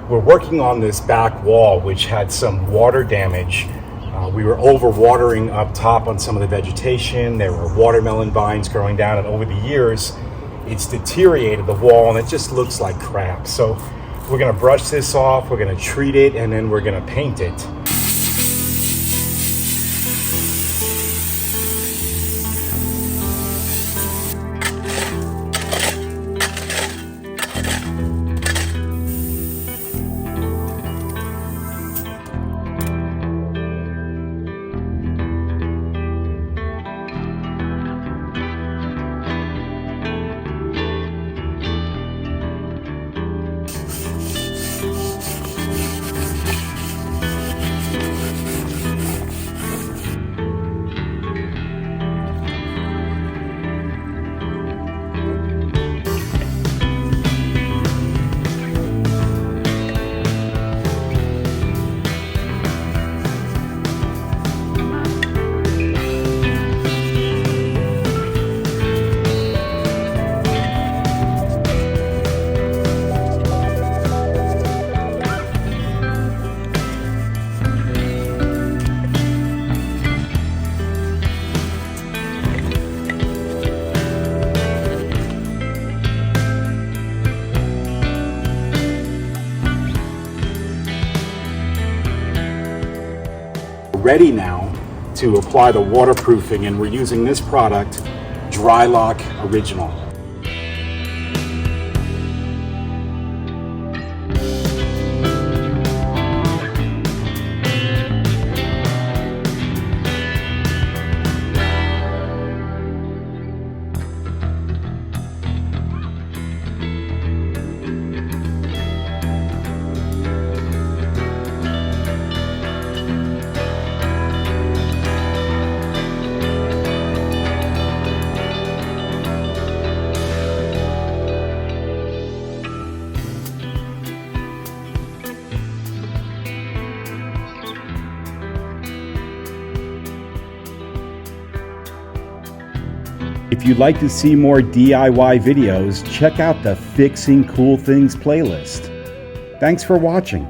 We're working on this back wall, which had some water damage. We were overwatering up top on some of the vegetation. There were watermelon vines growing down, and over the years, it's deteriorated the wall and it just looks like crap. So we're gonna brush this off, we're gonna treat it, and then we're gonna paint it. Ready now to apply the waterproofing, and we're using this product, Dry Lock Original. If you'd like to see more DIY videos, check out the Fixing Cool Things playlist. Thanks for watching.